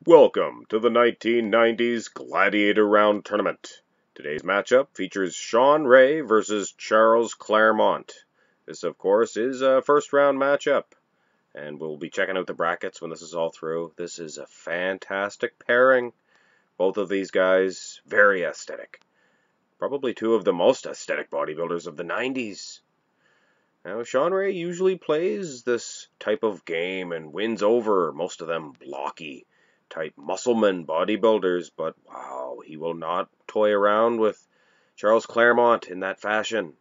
Welcome to the 1990's Gladiator Round tournament. Today's matchup features Shawn Ray versus Charles Clairmonte. This, of course, is a first-round matchup, and we'll be checking out the brackets when this is all through. This is a fantastic pairing. Both of these guys, very aesthetic. Probably two of the most aesthetic bodybuilders of the 90's. Now, Shawn Ray usually plays this type of game and wins over most of them blocky type muscleman bodybuilders, but wow, he will not toy around with Charles Clairmonte in that fashion.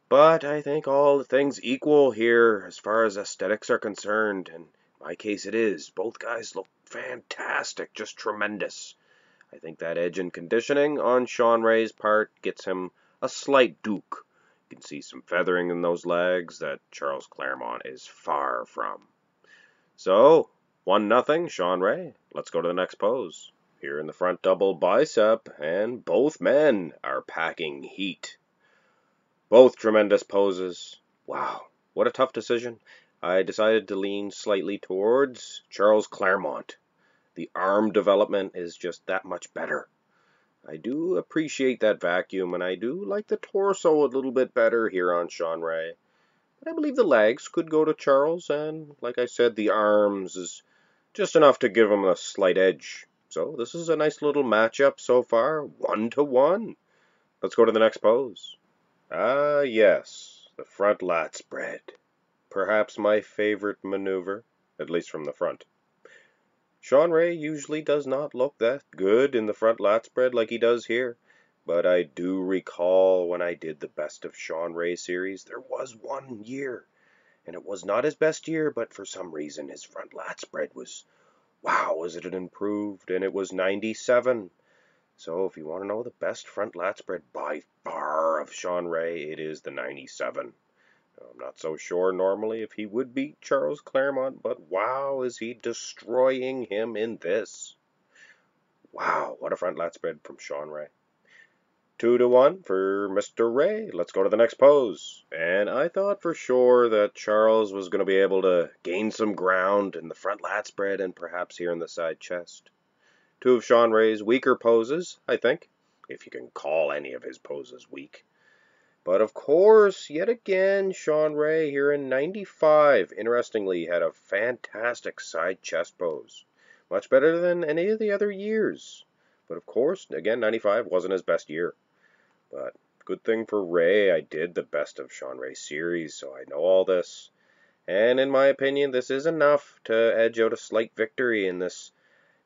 But I think all things equal here as far as aesthetics are concerned, and in my case it is. Both guys look fantastic, just tremendous. I think that edge and conditioning on Shawn Ray's part gets him a slight duke. You can see some feathering in those legs that Charles Clairmonte is far from. So, 1-0, Shawn Ray. Let's go to the next pose. Here in the front double bicep, and both men are packing heat. Both tremendous poses. Wow, what a tough decision. I decided to lean slightly towards Charles Clairmonte. The arm development is just that much better. I do appreciate that vacuum, and I do like the torso a little bit better here on Shawn Ray. But I believe the legs could go to Charles, and like I said, the arms is just enough to give him a slight edge. So this is a nice little matchup so far, 1-1. Let's go to the next pose. Ah, yes, the front lat spread. Perhaps my favorite maneuver, at least from the front. Shawn Ray usually does not look that good in the front lat spread like he does here, but I do recall when I did the Best of Shawn Ray series, there was one year, and it was not his best year, but for some reason his front lat spread was, wow, was it improved, and it was 97. So if you want to know the best front lat spread by far of Shawn Ray, it is the 97. I'm not so sure normally if he would beat Charles Clairmonte, but wow, is he destroying him in this. Wow, what a front lat spread from Shawn Ray. 2-1 for Mr. Ray. Let's go to the next pose. And I thought for sure that Charles was going to be able to gain some ground in the front lat spread and perhaps here in the side chest. Two of Shawn Ray's weaker poses, I think, if you can call any of his poses weak. But of course, yet again, Shawn Ray here in 95, interestingly, had a fantastic side chest pose. Much better than any of the other years. But of course, again, 95 wasn't his best year. But good thing for Ray, I did the Best of Shawn Ray series, so I know all this. And in my opinion, this is enough to edge out a slight victory in this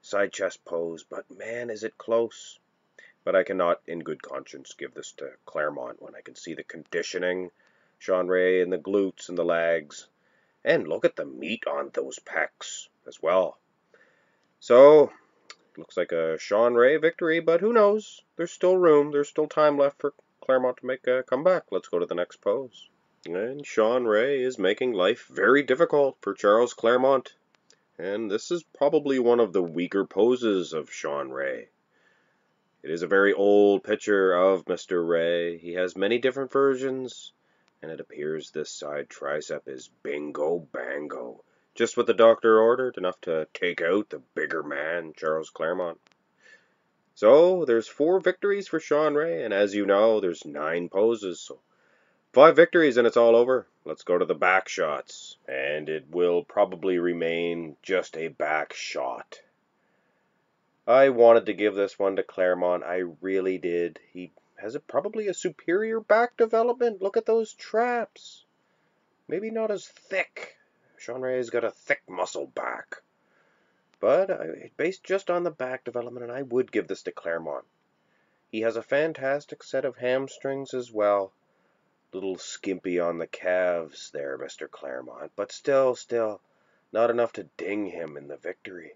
side chest pose. But man, is it close. But I cannot, in good conscience, give this to Clairmonte when I can see the conditioning, Shawn Ray and the glutes and the legs. And look at the meat on those pecs as well. So, looks like a Shawn Ray victory, but who knows? There's still room. There's still time left for Clairmonte to make a comeback. Let's go to the next pose. And Shawn Ray is making life very difficult for Charles Clairmonte. And this is probably one of the weaker poses of Shawn Ray. It is a very old picture of Mr. Ray. He has many different versions, and it appears this side tricep is bingo bango. Just what the doctor ordered, enough to take out the bigger man, Charles Clairmonte. So, there's 4 victories for Shawn Ray, and as you know, there's 9 poses, so 5 victories and it's all over. Let's go to the back shots, and it will probably remain just a back shot. I wanted to give this one to Clairmonte. I really did. He has probably a superior back development. Look at those traps. Maybe not as thick. Shawn Ray's got a thick muscle back. But based just on the back development, and I would give this to Clairmonte. He has a fantastic set of hamstrings as well. Little skimpy on the calves there, Mr. Clairmonte. But still, not enough to ding him in the victory.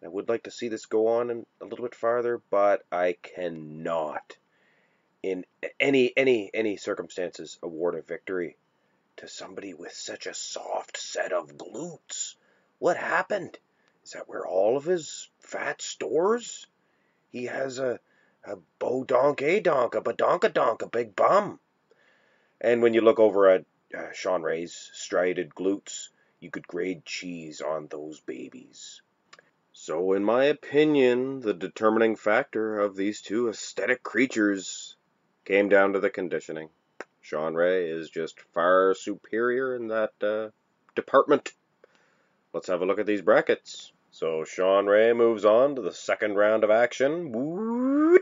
I would like to see this go on a little bit farther, but I cannot, in any circumstances, award a victory to somebody with such a soft set of glutes. What happened? Is that where all of his fat stores? He has a bodonk-a-donk, a badonk-a-donk, a big bum. And when you look over at Shawn Ray's striated glutes, you could grade cheese on those babies. So in my opinion, the determining factor of these two aesthetic creatures came down to the conditioning. Shawn Ray is just far superior in that department. Let's have a look at these brackets. So Shawn Ray moves on to the second round of action. Woo!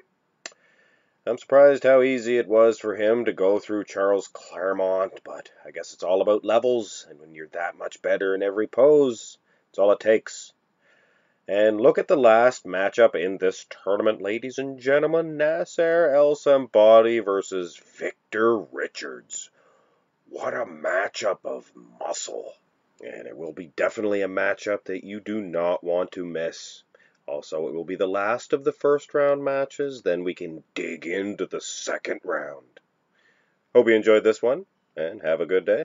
I'm surprised how easy it was for him to go through Charles Clairmonte, but I guess it's all about levels, and when you're that much better in every pose, it's all it takes. And look at the last matchup in this tournament, ladies and gentlemen. Nasser El Sambadi versus Victor Richards. What a matchup of muscle. And it will be definitely a matchup that you do not want to miss. Also, it will be the last of the first round matches, then we can dig into the second round. Hope you enjoyed this one, and have a good day.